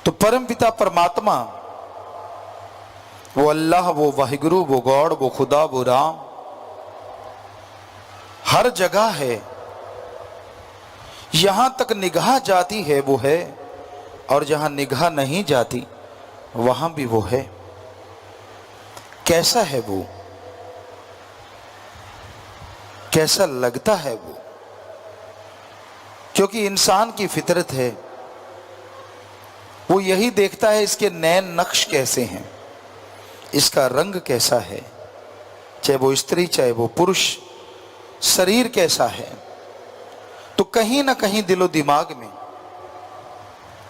तो परम पिता परमात्मा, वो अल्लाह, वो वाहिगुरु, वो गॉड, वो खुदा, वो राम हर जगह है। यहां तक निगाह जाती है वो है, और जहां निगाह नहीं जाती वहां भी वो है। कैसा है वो, कैसा लगता है वो? क्योंकि इंसान की फितरत है, वो यही देखता है इसके नैन नक्श कैसे हैं, इसका रंग कैसा है, चाहे वो स्त्री चाहे वो पुरुष, शरीर कैसा है। तो कहीं ना कहीं दिलो दिमाग में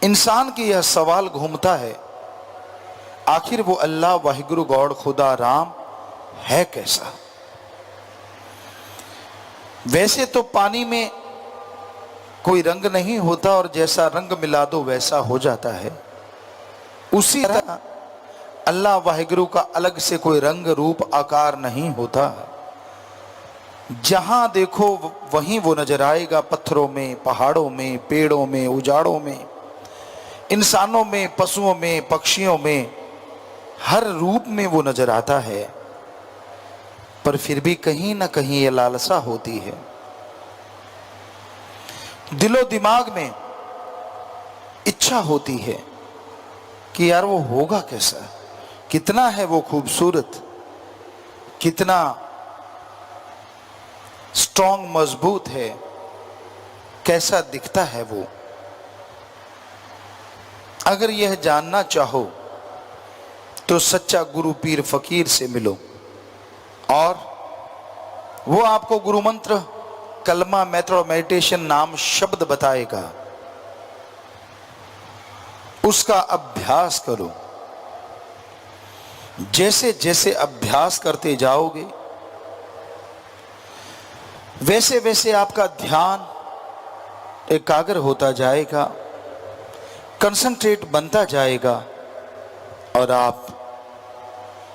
इंसान की यह सवाल घूमता है, आखिर वो अल्लाह वाहिगुरु गॉड खुदा राम है कैसा? वैसे तो पानी में कोई रंग नहीं होता, और जैसा रंग मिला दो वैसा हो जाता है। उसी तरह अल्लाह वाहिगुरु का अलग से कोई रंग रूप आकार नहीं होता। जहां देखो वहीं वो नजर आएगा, पत्थरों में, पहाड़ों में, पेड़ों में, उजाड़ों में, इंसानों में, पशुओं में, पक्षियों में, हर रूप में वो नजर आता है। पर फिर भी कहीं ना कहीं ये लालसा होती है, दिलो दिमाग में इच्छा होती है कि यार वो होगा कैसा, कितना है वो खूबसूरत, कितना स्ट्रॉन्ग मजबूत है, कैसा दिखता है वो। अगर यह जानना चाहो तो सच्चा गुरु पीर फकीर से मिलो, और वो आपको गुरु मंत्र, कलमा, मेथड, मेडिटेशन नाम शब्द बताएगा, उसका अभ्यास करो। जैसे जैसे अभ्यास करते जाओगे वैसे वैसे आपका ध्यान एकाग्र होता जाएगा, कंसंट्रेट बनता जाएगा, और आप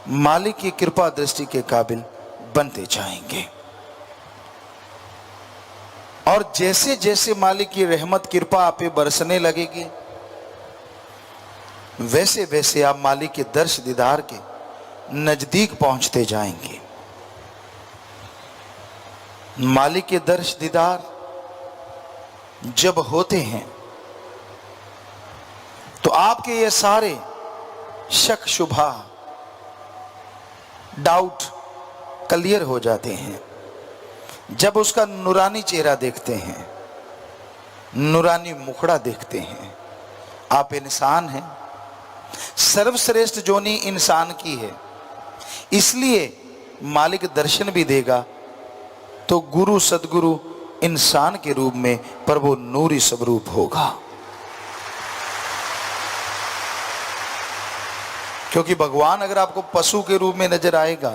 मालिक की कृपा दृष्टि के काबिल बनते जाएंगे। और जैसे जैसे मालिक की रहमत कृपा आप पे बरसने लगेगी, वैसे वैसे आप मालिक के दर्श दीदार के नजदीक पहुंचते जाएंगे। मालिक के दर्श दीदार जब होते हैं तो आपके ये सारे शक शुबहा डाउट क्लियर हो जाते हैं। जब उसका नूरानी चेहरा देखते हैं, नूरानी मुखड़ा देखते हैं, आप इंसान हैं, सर्वश्रेष्ठ जोनी इंसान की है, इसलिए मालिक दर्शन भी देगा तो गुरु सदगुरु इंसान के रूप में, पर वो नूरी स्वरूप होगा। क्योंकि भगवान अगर आपको पशु के रूप में नजर आएगा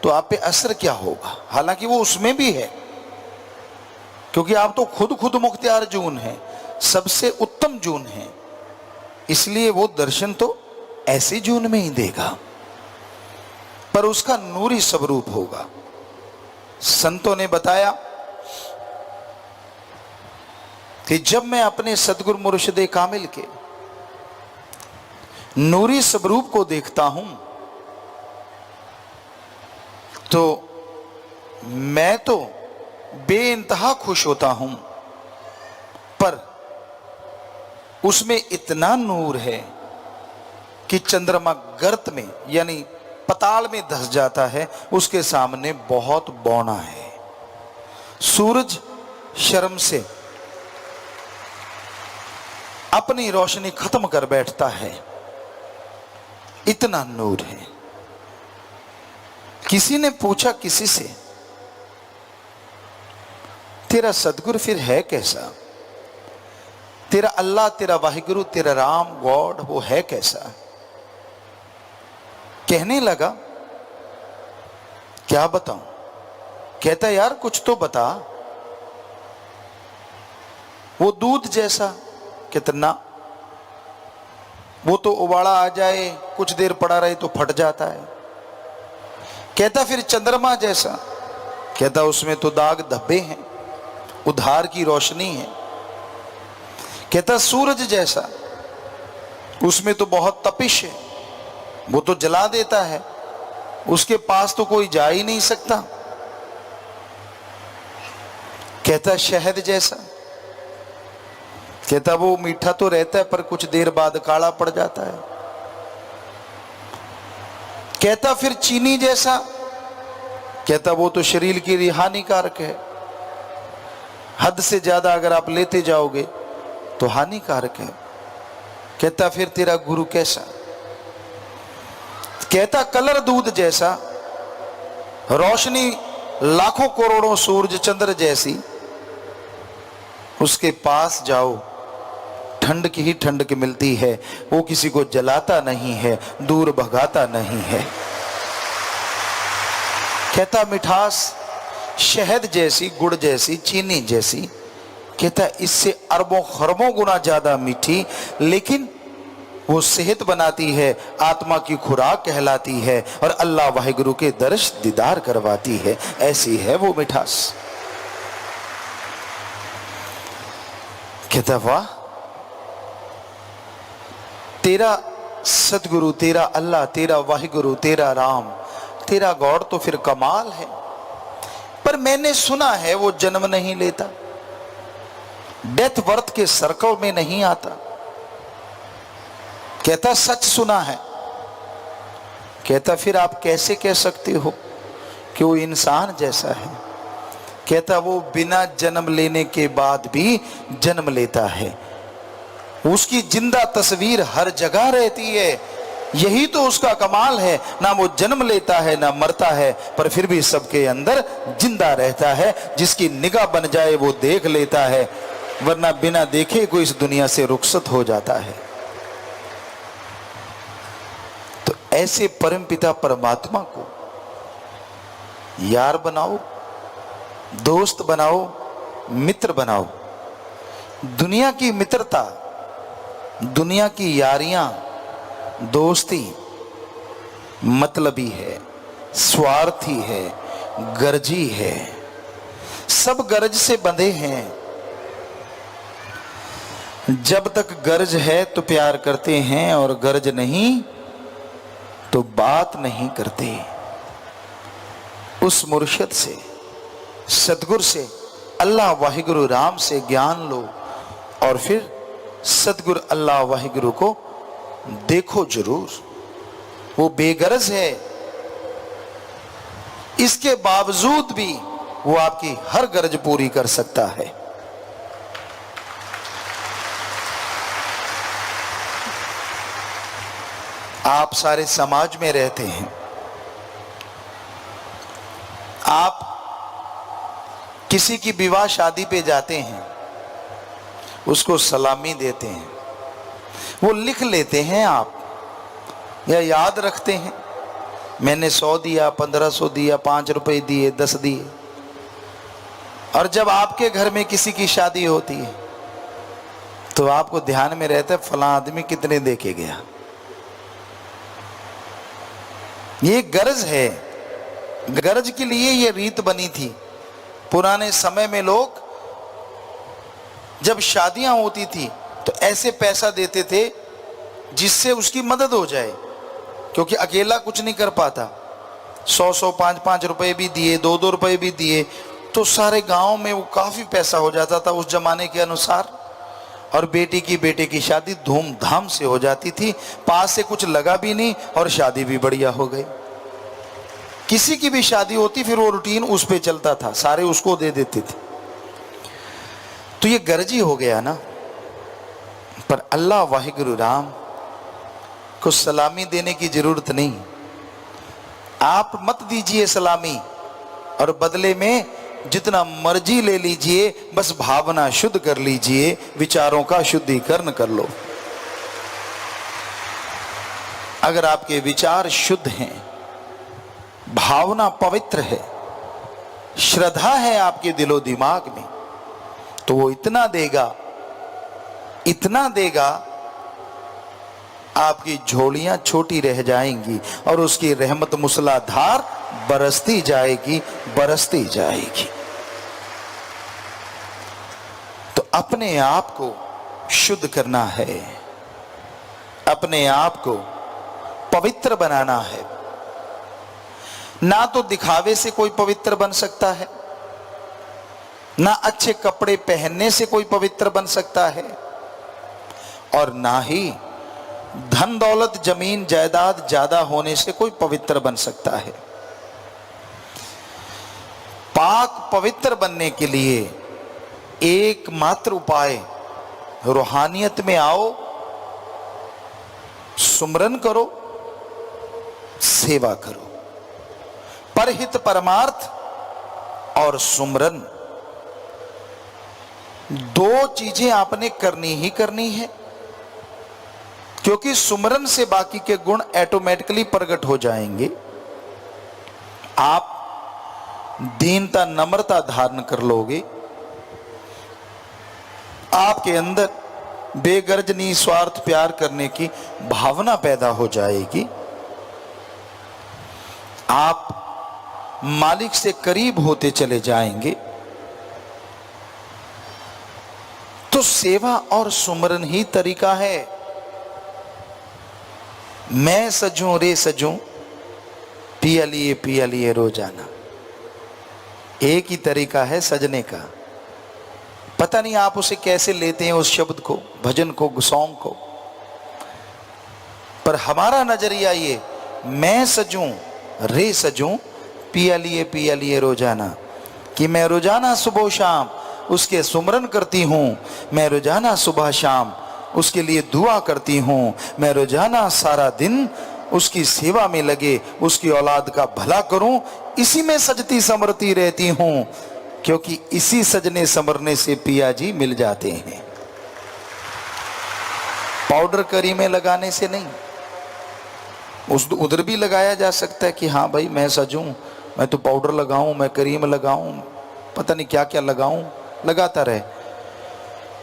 तो आप पे असर क्या होगा? हालांकि वो उसमें भी है, क्योंकि आप तो खुद मुख्तियार जून है, सबसे उत्तम जून है, इसलिए वो दर्शन तो ऐसे जून में ही देगा, पर उसका नूरी स्वरूप होगा। संतों ने बताया कि जब मैं अपने सदगुरु मुर्शिद कामिल के नूरी स्वरूप को देखता हूं तो मैं तो बेइंतहा खुश होता हूं, पर उसमें इतना नूर है कि चंद्रमा गर्त में यानी पताल में धस जाता है, उसके सामने बहुत बौना है। सूरज शर्म से अपनी रोशनी खत्म कर बैठता है, इतना नूर है। किसी ने पूछा किसी से, तेरा सदगुरु फिर है कैसा? तेरा अल्लाह, तेरा वाहिगुरु, तेरा राम गॉड वो है कैसा? कहने लगा, क्या बताऊं? कहता यार कुछ तो बता। वो दूध जैसा, कितना, वो तो उबाला आ जाए, कुछ देर पड़ा रहे तो फट जाता है। कहता फिर चंद्रमा जैसा, कहता उसमें तो दाग धब्बे हैं, उधार की रोशनी है। कहता सूरज जैसा, उसमें तो बहुत तपिश है, वो तो जला देता है, उसके पास तो कोई जा ही नहीं सकता। कहता शहद जैसा, कहता वो मीठा तो रहता है पर कुछ देर बाद काला पड़ जाता है। कहता फिर चीनी जैसा, कहता वो तो शरीर के लिए हानिकारक है, हद से ज्यादा अगर आप लेते जाओगे तो हानिकारक है। कहता फिर तेरा गुरु कैसा? कहता कलर दूध जैसा, रोशनी लाखों करोड़ों सूरज चंद्र जैसी, उसके पास जाओ ठंड की ही ठंड की मिलती है, वो किसी को जलाता नहीं है, दूर भगाता नहीं है। कहता मिठास शहद जैसी, गुड़ जैसी, चीनी जैसी, कहता इससे अरबों खरबों गुना ज्यादा मीठी, लेकिन वो सेहत बनाती है, आत्मा की खुराक कहलाती है और अल्लाह वाहिगुरु के दर्श दीदार करवाती है। ऐसी है वो मिठास। कहता वाह, तेरा सतगुरु, तेरा अल्लाह, तेरा वाहिगुरु, तेरा राम, तेरा गॉड तो फिर कमाल है। पर मैंने सुना है वो जन्म नहीं लेता, डेथ बर्थ के सर्कल में नहीं आता। कहता सच सुना है। कहता फिर आप कैसे कह सकते हो कि वो इंसान जैसा है? कहता वो बिना जन्म लेने के बाद भी जन्म लेता है, उसकी जिंदा तस्वीर हर जगह रहती है। यही तो उसका कमाल है, ना वो जन्म लेता है ना मरता है, पर फिर भी सबके अंदर जिंदा रहता है। जिसकी निगाह बन जाए वो देख लेता है, वरना बिना देखे कोई इस दुनिया से रुखसत हो जाता है। तो ऐसे परमपिता परमात्मा को यार बनाओ, दोस्त बनाओ, मित्र बनाओ। दुनिया की मित्रता, दुनिया की यारियां, दोस्ती मतलबी है, स्वार्थी है, गर्जी है, सब गर्ज से बंधे हैं। जब तक गर्ज है तो प्यार करते हैं और गर्ज नहीं तो बात नहीं करते। उस मुर्शिद से, सतगुरु से, अल्लाह वाहिगुरु राम से ज्ञान लो और फिर सतगुरु अल्लाह वाहिगुरु को देखो जरूर। वो बेगरज है, इसके बावजूद भी वो आपकी हर गरज पूरी कर सकता है। आप सारे समाज में रहते हैं, आप किसी की विवाह शादी पे जाते हैं, उसको सलामी देते हैं, वो लिख लेते हैं आप या याद रखते हैं, मैंने 100 दिया, 1500 दिया, 5 रुपए दिए, 10 दिए। और जब आपके घर में किसी की शादी होती है तो आपको ध्यान में रहता है फलां आदमी कितने दे के गया। ये गरज है, गरज के लिए ये रीत बनी थी। पुराने समय में लोग जब शादियां होती थी तो ऐसे पैसा देते थे जिससे उसकी मदद हो जाए, क्योंकि अकेला कुछ नहीं कर पाता। 100-100, 5-5 रुपए भी दिए, 2-2 रुपए भी दिए तो सारे गांव में वो काफी पैसा हो जाता था उस जमाने के अनुसार। और बेटे की शादी धूमधाम से हो जाती थी, पास से कुछ लगा भी नहीं और शादी भी बढ़िया हो गई। किसी की भी शादी होती फिर वो रूटीन उस पे चलता था, सारे उसको दे देते थे। तो ये गर्जी हो गया ना। पर अल्लाह वाहिगुरु राम को सलामी देने की जरूरत नहीं। आप मत दीजिए सलामी और बदले में जितना मर्जी ले लीजिए, बस भावना शुद्ध कर लीजिए, विचारों का शुद्धिकरण कर लो। अगर आपके विचार शुद्ध हैं, भावना पवित्र है, श्रद्धा है आपके दिलो दिमाग में, तो वो इतना देगा, इतना देगा, आपकी झोलियां छोटी रह जाएंगी और उसकी रहमत मूसलाधार बरसती जाएगी, बरसती जाएगी। तो अपने आप को शुद्ध करना है, अपने आप को पवित्र बनाना है। ना तो दिखावे से कोई पवित्र बन सकता है, ना अच्छे कपड़े पहनने से कोई पवित्र बन सकता है, और ना ही धन दौलत जमीन जायदाद ज्यादा होने से कोई पवित्र बन सकता है। पाक पवित्र बनने के लिए एकमात्र उपाय, रूहानियत में आओ, सुमरन करो, सेवा करो। परहित परमार्थ और सुमरन, दो चीजें आपने करनी ही करनी है, क्योंकि सुमरन से बाकी के गुण ऑटोमेटिकली प्रकट हो जाएंगे। आप दीनता नम्रता धारण कर लोगे, आपके अंदर बेगर्ज निस्वार्थ प्यार करने की भावना पैदा हो जाएगी। आप मालिक से करीब होते चले जाएंगे। तो सेवा और सुमरन ही तरीका है। मैं सजूं रे सजूं, पिया लिए रोजाना, एक ही तरीका है सजने का। पता नहीं आप उसे कैसे लेते हैं, उस शब्द को, भजन को, सॉन्ग को, पर हमारा नजरिया ये, मैं सजूं रे सजूं, पिया लिए रोजाना, कि मैं रोजाना सुबह शाम उसके सुमरन करती हूं, मैं रोजाना सुबह शाम उसके लिए दुआ करती हूं, मैं रोजाना सारा दिन उसकी सेवा में लगे उसकी औलाद का भला करूं, इसी में सजती संवरती रहती हूं, क्योंकि इसी सजने संवरने से पिया जी मिल जाते हैं। पाउडर करी में लगाने से नहीं। उधर भी लगाया जा सकता है कि हाँ भाई मैं सजूं, मैं तो पाउडर लगाऊं, मैं क्रीम लगाऊं, पता नहीं क्या क्या लगाऊं, लगाता रहे,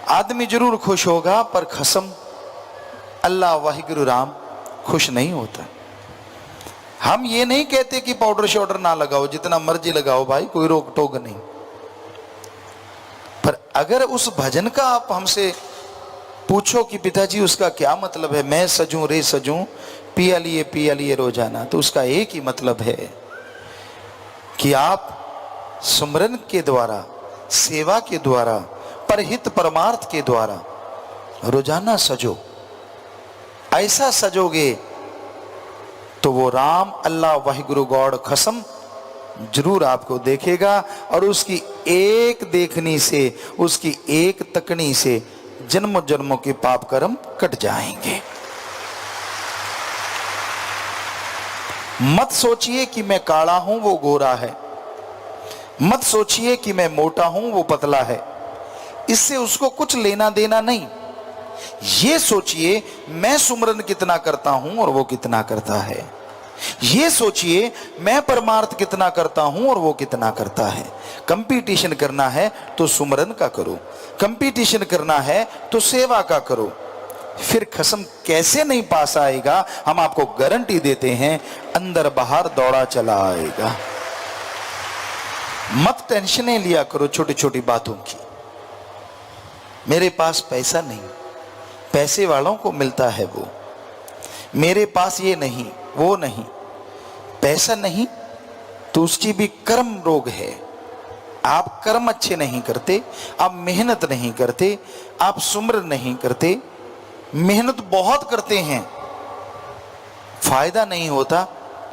आदमी जरूर खुश होगा, पर खसम अल्लाह वाहिगुरु राम खुश नहीं होता। हम ये नहीं कहते कि पाउडर शाउडर ना लगाओ, जितना मर्जी लगाओ भाई, कोई रोक टोक नहीं, पर अगर उस भजन का आप हमसे पूछो कि पिताजी उसका क्या मतलब है, मैं सजूं रे सजूं, पिया लिए रोजाना, तो उसका एक ही मतलब है कि आप सुमरन के द्वारा, सेवा के द्वारा, परहित परमार्थ के द्वारा रोजाना सजो। ऐसा सजोगे तो वो राम अल्लाह वाहिगुरु गॉड कसम जरूर आपको देखेगा, और उसकी एक देखनी से, उसकी एक तकनी से जन्मों जन्मों के पाप कर्म कट जाएंगे। मत सोचिए कि मैं काला हूं वो गोरा है, मत सोचिए कि मैं मोटा हूं वो पतला है, इससे उसको कुछ लेना देना नहीं। ये सोचिए मैं सुमरन कितना करता हूं और वो कितना करता है। ये सोचिए मैं परमार्थ कितना करता हूं और वो कितना करता है। कंपटीशन करना है तो सुमरन का करो, कंपटीशन करना है तो सेवा का करो, फिर खसम कैसे नहीं पास आएगा, हम आपको गारंटी देते हैं, अंदर बाहर दौड़ा चला आएगा। मत टेंशनें लिया करो छोटी छोटी बातों की। मेरे पास पैसा नहीं, पैसे वालों को मिलता है वो, मेरे पास ये नहीं वो नहीं, पैसा नहीं तो उसकी भी कर्म रोग है। आप कर्म अच्छे नहीं करते, आप मेहनत नहीं करते, आप सुमरन नहीं करते, मेहनत बहुत करते हैं, फायदा नहीं होता,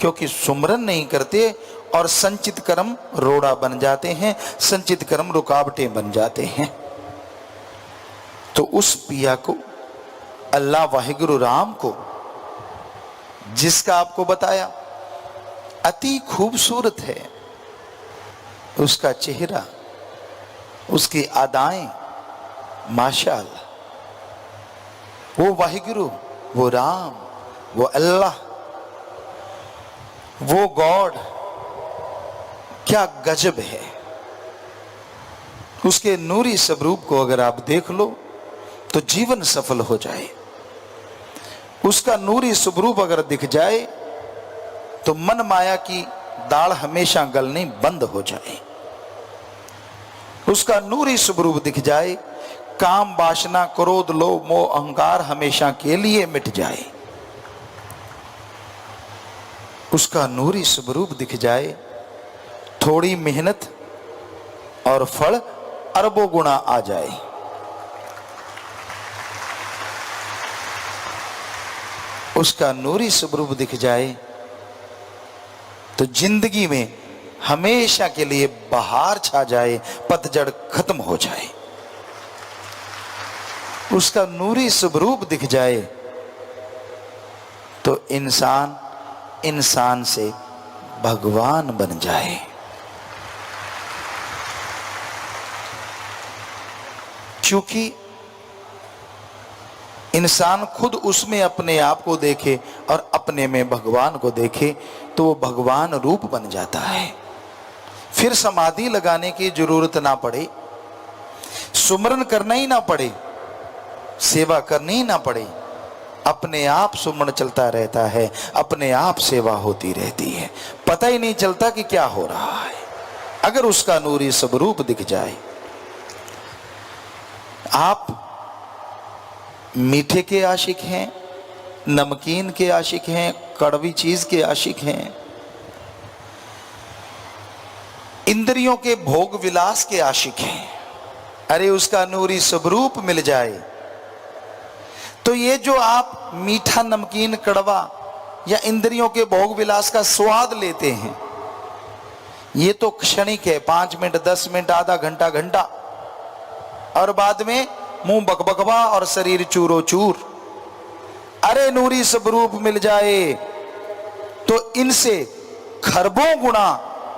क्योंकि सुमरन नहीं करते और संचित कर्म रोड़ा बन जाते हैं, संचित कर्म रुकावटें बन जाते हैं। तो उस पिया को, अल्लाह वाहिगुरु राम को, जिसका आपको बताया अति खूबसूरत है उसका चेहरा, उसकी अदाएं, माशाअल्लाह, वो वाहिगुरु, वो राम, वो अल्लाह, वो गॉड, क्या गजब है। उसके नूरी स्वरूप को अगर आप देख लो तो जीवन सफल हो जाए। उसका नूरी स्वरूप अगर दिख जाए तो मन माया की दाढ़ हमेशा गलनी बंद हो जाए। उसका नूरी स्वरूप दिख जाए, काम वासना क्रोध लोभ मोह अहंकार हमेशा के लिए मिट जाए, उसका नूरी स्वरूप दिख जाए, थोड़ी मेहनत और फल अरबों गुना आ जाए। उसका नूरी स्वरूप दिख जाए तो जिंदगी में हमेशा के लिए बहार छा जाए, पतझड़ खत्म हो जाए। उसका नूरी स्वरूप दिख जाए तो इंसान इंसान से भगवान बन जाए। क्योंकि इंसान खुद उसमें अपने आप को देखे और अपने में भगवान को देखे तो वो भगवान रूप बन जाता है। फिर समाधि लगाने की जरूरत ना पड़े, सुमरन करना ही ना पड़े, सेवा करनी ही ना पड़े, अपने आप सुमरन चलता रहता है, अपने आप सेवा होती रहती है, पता ही नहीं चलता कि क्या हो रहा है, अगर उसका नूरी स्वरूप दिख जाए। आप मीठे के आशिक हैं, नमकीन के आशिक हैं, कड़वी चीज के आशिक हैं, इंद्रियों के भोग विलास के आशिक हैं, अरे उसका नूरी स्वरूप मिल जाए तो ये जो आप मीठा नमकीन कड़वा या इंद्रियों के भोग विलास का स्वाद लेते हैं, ये तो क्षणिक है, 5 मिनट 10 मिनट आधा घंटा घंटा, और बाद में मुंह बकबकवा और शरीर चूरो चूर। अरे नूरी स्वरूप मिल जाए तो इनसे खरबों गुना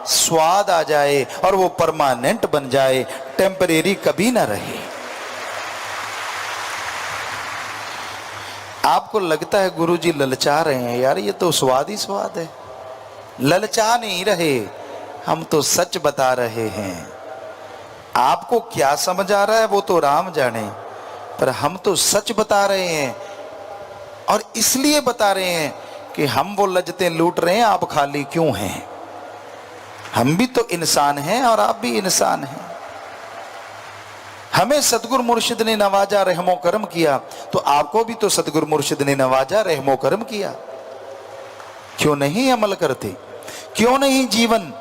स्वाद आ जाए और वो परमानेंट बन जाए, टेम्परेरी कभी ना रहे। आपको लगता है गुरुजी ललचा रहे हैं, यार ये तो स्वाद ही स्वाद है। ललचा नहीं रहे, हम तो सच बता रहे हैं। आपको क्या समझ आ रहा है वो तो राम जाने, पर हम तो सच बता रहे हैं, और इसलिए बता रहे हैं कि हम वो लज्जतें लूट रहे हैं, आप खाली क्यों हैं? हम भी तो इंसान हैं और आप भी इंसान हैं। हमें सतगुरु मुर्शिद ने नवाजा, रहमो करम किया, तो आपको भी तो सतगुरु मुर्शिद ने नवाजा, रहमो करम किया। क्यों नहीं अमल करते? क्यों नहीं जीवन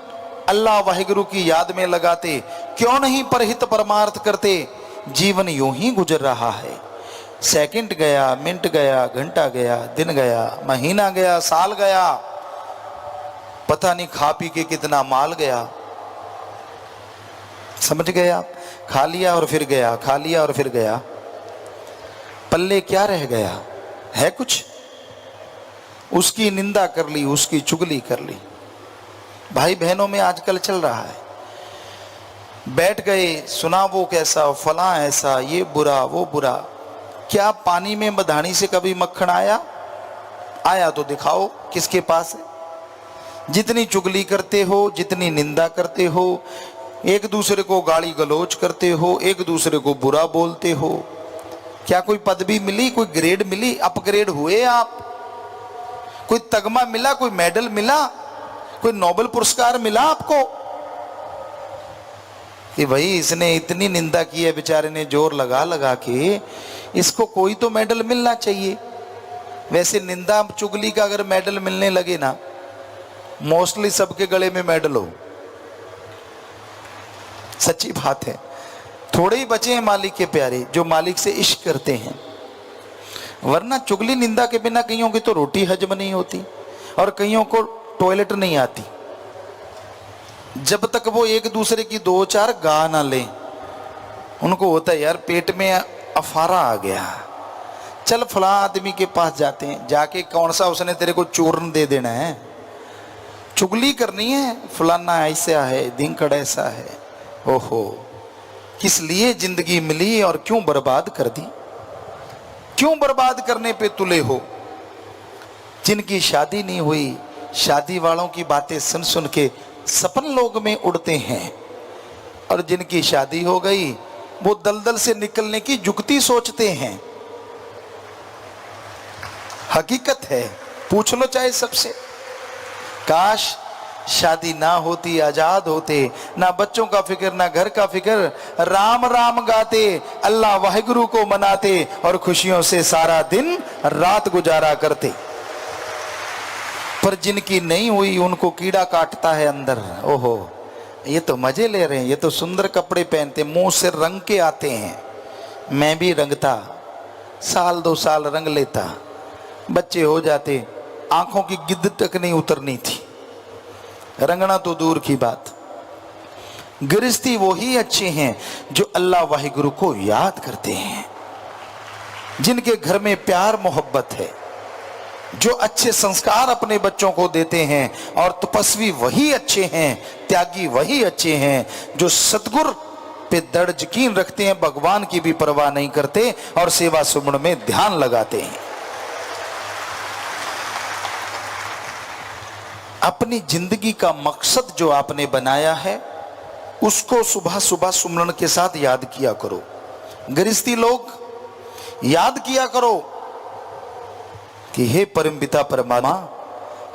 अल्लाह वाहिगुरु की याद में लगाते? क्यों नहीं परहित परमार्थ करते? जीवन यूं ही गुजर रहा है, सेकंड गया, मिनट गया, घंटा गया, दिन गया, महीना गया, साल गया, पता नहीं खा पी के कितना माल गया। समझ गए आप? खा लिया और फिर गया, खा लिया और फिर गया, पल्ले क्या रह गया है? कुछ। उसकी निंदा कर ली, उसकी चुगली कर ली। भाई बहनों में आजकल चल रहा है, बैठ गए, सुना वो कैसा, फला ऐसा, ये बुरा वो बुरा। क्या पानी में मधानी से कभी मक्खन आया? आया तो दिखाओ किसके पास है। जितनी चुगली करते हो, जितनी निंदा करते हो, एक दूसरे को गाली गलौज करते हो, एक दूसरे को बुरा बोलते हो, क्या कोई पदवी मिली, कोई ग्रेड मिली, अपग्रेड हुए आप? कोई तगमा मिला, कोई मेडल मिला, कोई नोबेल पुरस्कार मिला आपको कि भाई इसने इतनी निंदा की है, बेचारे ने जोर लगा लगा के, इसको कोई तो मेडल मिलना चाहिए। वैसे निंदा चुगली का अगर मेडल मिलने लगे ना, मोस्टली सबके गले में मेडल हो। सच्ची बात है। थोड़े ही बचे हैं मालिक के प्यारे जो मालिक से इश्क करते हैं, वरना चुगली निंदा के बिना कईयों की तो रोटी हजम नहीं होती और कईयों को टॉयलेट नहीं आती। जब तक वो एक दूसरे की 2-4 गा ना लें, उनको होता है यार पेट में अफारा आ गया, चल फला आदमी के पास जाते हैं, जाके कौन सा उसने तेरे को चूर्ण दे देना है, चुगली करनी है, फलाना ऐसा है, धिंकड़ ऐसा है। ओहो, किस लिए जिंदगी मिली और क्यों बर्बाद कर दी? क्यों बर्बाद करने पे तुले हो? जिनकी शादी नहीं हुई, शादी वालों की बातें सुन सुन के सपन लोग में उड़ते हैं, और जिनकी शादी हो गई वो दलदल से निकलने की जुगती सोचते हैं। हकीकत है, पूछ लो चाहे सबसे। काश शादी ना होती आजाद होते, ना बच्चों का फिक्र ना घर का फिक्र, राम राम गाते, अल्लाह वाहिगुरु को मनाते और खुशियों से सारा दिन रात गुजारा करते। पर जिनकी नहीं हुई उनको कीड़ा काटता है अंदर। ओहो, ये तो मजे ले रहे हैं, ये तो सुंदर कपड़े पहनते, मुंह से रंग के आते हैं। मैं भी रंगता, साल 2 साल रंग लेता, बच्चे हो जाते, आंखों की गिद्द तक नहीं उतरनी थी, रंगना तो दूर की बात। गृहस्थी वो ही अच्छे हैं जो अल्लाह वाहिगुरु को याद करते हैं, जिनके घर में प्यार मोहब्बत है, जो अच्छे संस्कार अपने बच्चों को देते हैं। और तपस्वी वही अच्छे हैं, त्यागी वही अच्छे हैं जो सतगुरु पे दृढ़ यकीन रखते हैं, भगवान की भी परवाह नहीं करते और सेवा सुमन में ध्यान लगाते हैं। अपनी जिंदगी का मकसद जो आपने बनाया है उसको सुबह सुबह सुमरन के साथ याद किया करो। गृहस्थी लोग याद किया करो कि हे परमपिता परमात्मा,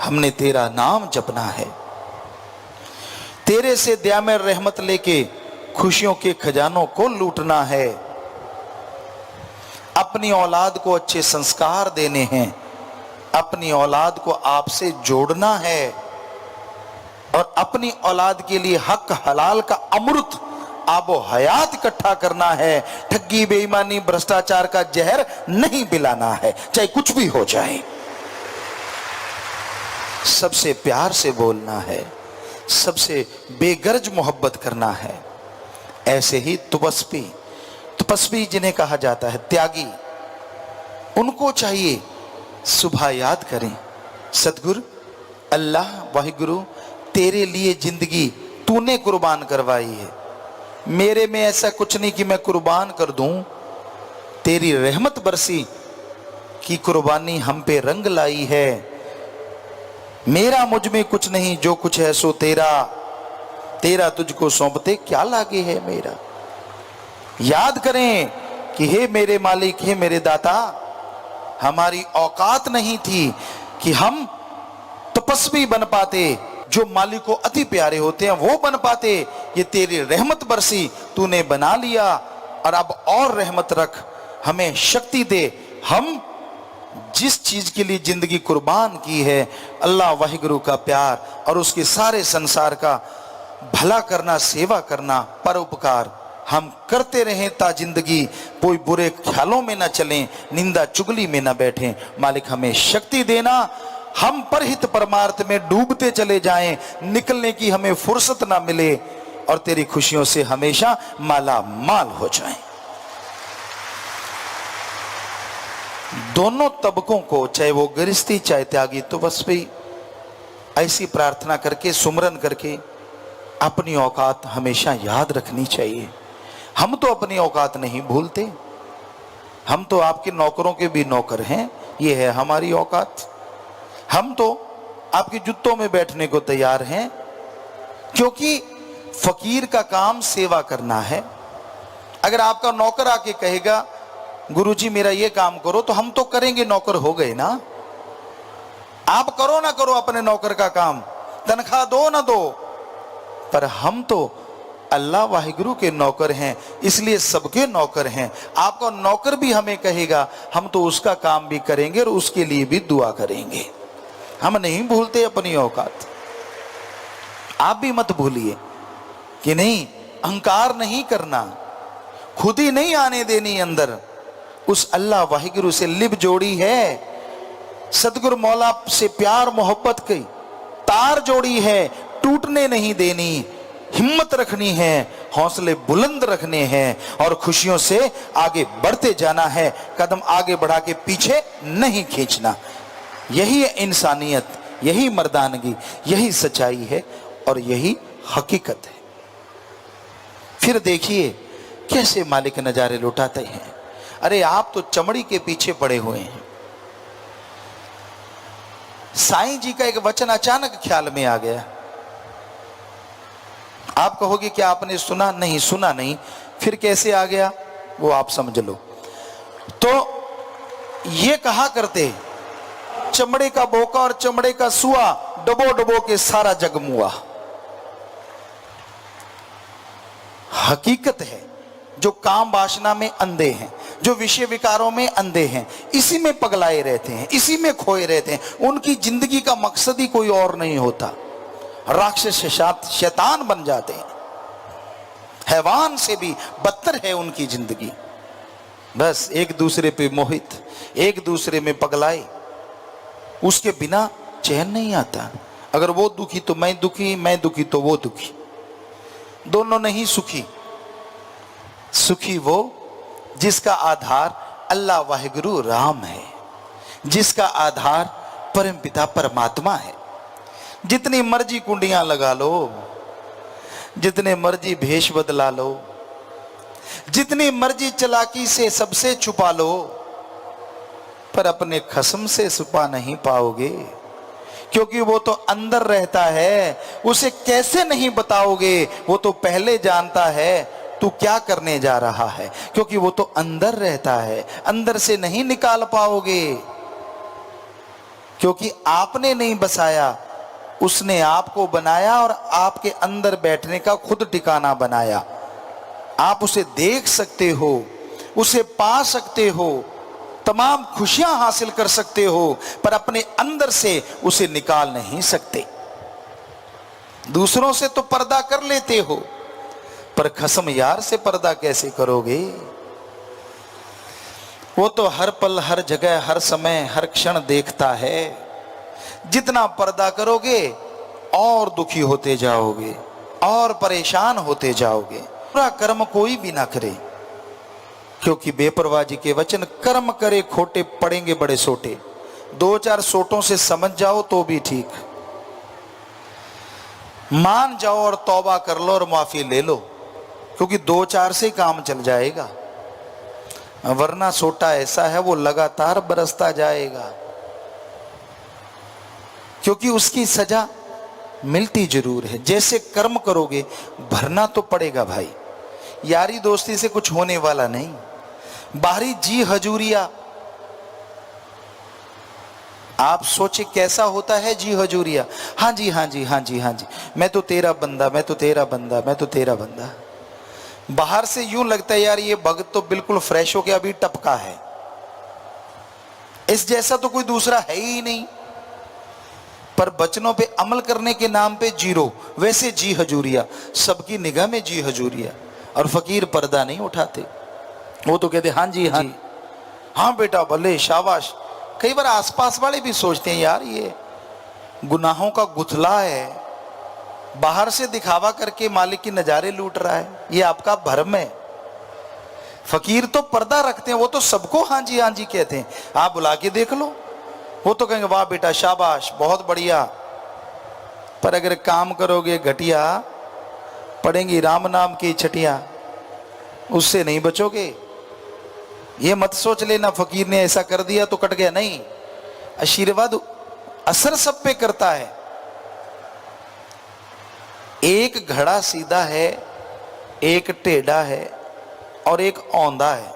हमने तेरा नाम जपना है, तेरे से दया में रहमत लेके खुशियों के खजानों को लूटना है, अपनी औलाद को अच्छे संस्कार देने हैं, अपनी औलाद को आपसे जोड़ना है और अपनी औलाद के लिए हक हलाल का अमृत आबो हयात इकट्ठा करना है। ठगी बेईमानी भ्रष्टाचार का जहर नहीं पिलाना है, चाहे कुछ भी हो जाए। सबसे प्यार से बोलना है, सबसे बेगर्ज मोहब्बत करना है। ऐसे ही तपस्वी जिन्हें कहा जाता है, त्यागी, उनको चाहिए सुबह याद करें, सतगुरु अल्लाह वाहिगुरु, तेरे लिए जिंदगी तूने कुर्बान करवाई है, मेरे में ऐसा कुछ नहीं कि मैं कुर्बान कर दूं, तेरी रहमत बरसी की कुर्बानी हम पे रंग लाई है, मेरा मुझ में कुछ नहीं, जो कुछ है सो तेरा, तेरा तुझको सौंपते क्या लागे है मेरा। याद करें कि हे मेरे मालिक, हे मेरे दाता, हमारी औकात नहीं थी कि हम तपस्वी बन पाते, जो मालिक को अति प्यारे होते हैं वो बन पाते। ये तेरी रहमत बरसी, तूने बना लिया, और अब और रहमत रख, हमें शक्ति दे। हम जिस चीज के लिए जिंदगी कुर्बान की है, अल्लाह वाहिगुरु का प्यार और उसके सारे संसार का भला करना, सेवा करना, परोपकार हम करते रहें ता जिंदगी, कोई बुरे ख्यालों में न चलें, निंदा चुगली में न बैठें। मालिक हमें शक्ति देना, हम परहित परमार्थ में डूबते चले जाएं, निकलने की हमें फुर्सत ना मिले और तेरी खुशियों से हमेशा माला माल हो जाएं। दोनों तबकों को, चाहे वो गृहस्थी चाहे त्यागी तपस्वी, ऐसी प्रार्थना करके, सुमरन करके अपनी औकात हमेशा याद रखनी चाहिए। हम तो अपनी औकात नहीं भूलते, हम तो आपके नौकरों के भी नौकर हैं, ये है हमारी औकात। हम तो आपके जूतों में बैठने को तैयार हैं, क्योंकि फकीर का काम सेवा करना है। अगर आपका नौकर आके कहेगा गुरुजी मेरा ये काम करो, तो हम तो करेंगे, नौकर हो गए ना। आप करो ना करो अपने नौकर का काम, तनख्वाह दो ना दो, पर हम तो अल्लाह वाहिगुरु के नौकर हैं, इसलिए सबके नौकर हैं। आपका नौकर भी हमें कहेगा, हम तो उसका काम भी करेंगे और उसके लिए भी दुआ करेंगे। हम नहीं भूलते अपनी औकात। आप भी मत भूलिए कि नहीं, अहंकार नहीं करना, खुद ही नहीं आने देनी अंदर। उस अल्लाह वाहिगुरु से लिब जोड़ी है, सतगुरु मौला से प्यार मोहब्बत की तार जोड़ी है, टूटने नहीं देनी, हिम्मत रखनी है, हौसले बुलंद रखने हैं और खुशियों से आगे बढ़ते जाना है। कदम आगे बढ़ा के पीछे नहीं खींचना। यही है इंसानियत, यही मर्दानगी, यही सच्चाई है और यही हकीकत है। फिर देखिए कैसे मालिक नजारे लुटाते हैं। अरे आप तो चमड़ी के पीछे पड़े हुए हैं। साईं जी का एक वचन अचानक ख्याल में आ गया। आप कहोगे क्या आपने सुना? नहीं, सुना नहीं, फिर कैसे आ गया वो आप समझ लो। तो ये कहा करते चमड़े का बोका और चमड़े का सुआ डबो डबो के सारा जग मुआ। हकीकत है, जो काम वासना में अंधे हैं, जो विषय विकारों में अंधे हैं, इसी में पगलाए रहते हैं, इसी में खोए रहते हैं, उनकी जिंदगी का मकसद ही कोई और नहीं होता। राक्षस शैतान बन जाते हैं, हैवान से भी बदतर है उनकी जिंदगी। बस एक दूसरे पे मोहित, एक दूसरे में पगलाए, उसके बिना चैन नहीं आता। अगर वो दुखी तो मैं दुखी, मैं दुखी तो वो दुखी, दोनों नहीं सुखी। सुखी वो जिसका आधार अल्लाह वाहिगुरु राम है, जिसका आधार परम पिता परमात्मा है। जितनी मर्जी कुंडियां लगा लो, जितने मर्जी भेष बदला लो, जितनी मर्जी चालाकी से सबसे छुपा लो, पर अपने खस्म से छुपा नहीं पाओगे, क्योंकि वो तो अंदर रहता है। उसे कैसे नहीं बताओगे, वो तो पहले जानता है तू क्या करने जा रहा है, क्योंकि वो तो अंदर रहता है। अंदर से नहीं निकाल पाओगे, क्योंकि आपने नहीं बसाया, उसने आपको बनाया और आपके अंदर बैठने का खुद ठिकाना बनाया। आप उसे देख सकते हो, उसे पा सकते हो, तमाम खुशियां हासिल कर सकते हो, पर अपने अंदर से उसे निकाल नहीं सकते। दूसरों से तो पर्दा कर लेते हो, पर खसम यार से पर्दा कैसे करोगे? वो तो हर पल, हर जगह, हर समय, हर क्षण देखता है। जितना पर्दा करोगे और दुखी होते जाओगे और परेशान होते जाओगे। पूरा कर्म कोई भी ना करे, क्योंकि बेपरवाह जी के वचन, कर्म करे खोटे पड़ेंगे बड़े सोटे। दो चार सोटों से समझ जाओ तो भी ठीक, मान जाओ और तौबा कर लो और माफी ले लो, क्योंकि दो चार से काम चल जाएगा। वरना सोटा ऐसा है वो लगातार बरसता जाएगा, क्योंकि उसकी सजा मिलती जरूर है। जैसे कर्म करोगे भरना तो पड़ेगा भाई। यारी दोस्ती से कुछ होने वाला नहीं। बाहरी जी हजूरिया, आप सोचे कैसा होता है जी हजूरिया? हाँ जी, हाँ जी, हाँ जी, हाँ जी, मैं तो तेरा बंदा, मैं तो तेरा बंदा, मैं तो तेरा बंदा। बाहर से यूं लगता है यार ये भगत तो बिल्कुल फ्रेश हो के अभी टपका है, इस जैसा तो कोई दूसरा है ही नहीं। पर बचनों पे अमल करने के नाम पे जीरो, वैसे जी हजूरिया, सबकी निगाह में जी हजूरिया। और फकीर पर्दा नहीं उठाते, वो तो कहते हाँ जी, हाँ, हाँ बेटा भले शाबाश। कई बार आसपास वाले भी सोचते हैं यार ये गुनाहों का गुथला है, बाहर से दिखावा करके मालिक की नजारे लूट रहा है, ये आपका भरम है। फकीर तो पर्दा रखते हैं, वो तो सबको हाँ जी, हाँ जी कहते हैं। आप बुला के देख लो, वो तो कहेंगे वाह बेटा शाबाश बहुत बढ़िया। पर अगर काम करोगे घटिया, पड़ेंगी राम नाम की छटियां, उससे नहीं बचोगे। ये मत सोच लेना फकीर ने ऐसा कर दिया तो कट गया, नहीं। आशीर्वाद असर सब पे करता है। एक घड़ा सीधा है, एक टेढ़ा है और एक औंधा है।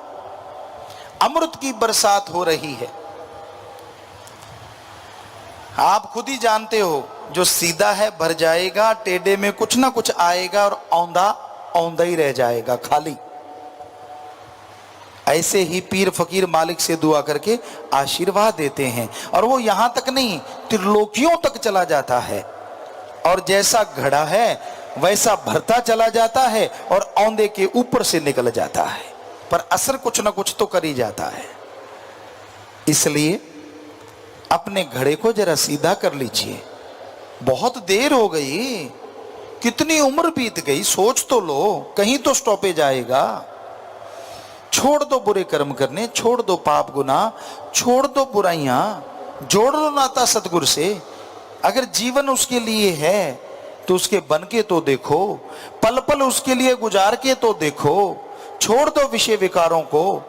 अमृत की बरसात हो रही है, आप खुद ही जानते हो। जो सीधा है भर जाएगा, टेढ़े में कुछ ना कुछ आएगा और औंधा औंधा ही रह जाएगा खाली। ऐसे ही पीर फकीर मालिक से दुआ करके आशीर्वाद देते हैं, और वो यहां तक नहीं त्रिलोकियों तक चला जाता है। और जैसा घड़ा है वैसा भरता चला जाता है और औंधे के ऊपर से निकल जाता है, पर असर कुछ ना कुछ तो कर ही जाता है। इसलिए अपने घड़े को जरा सीधा कर लीजिए। बहुत देर हो गई, कितनी उम्र बीत गई, सोच तो लो, कहीं तो स्टॉपेज आएगा। छोड़ दो बुरे कर्म करने, छोड़ दो पाप गुनाह, छोड़ दो बुराइयां, जोड़ लो नाता सतगुरु से। अगर जीवन उसके लिए है तो उसके बन के तो देखो, पल पल उसके लिए गुजार के तो देखो। छोड़ दो विषय विकारों को,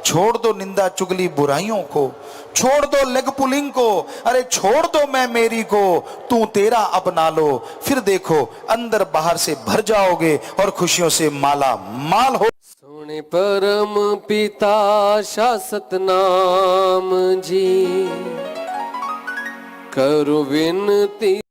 छोड़ दो निंदा चुगली बुराइयों को, छोड़ दो लेग पुलिंग को, अरे छोड़ दो मैं मेरी को, तू तेरा अपना लो। फिर देखो अंदर बाहर से भर जाओगे और खुशियों से माला माल हो। सोने परम पिता शासत नाम जी, करो विनती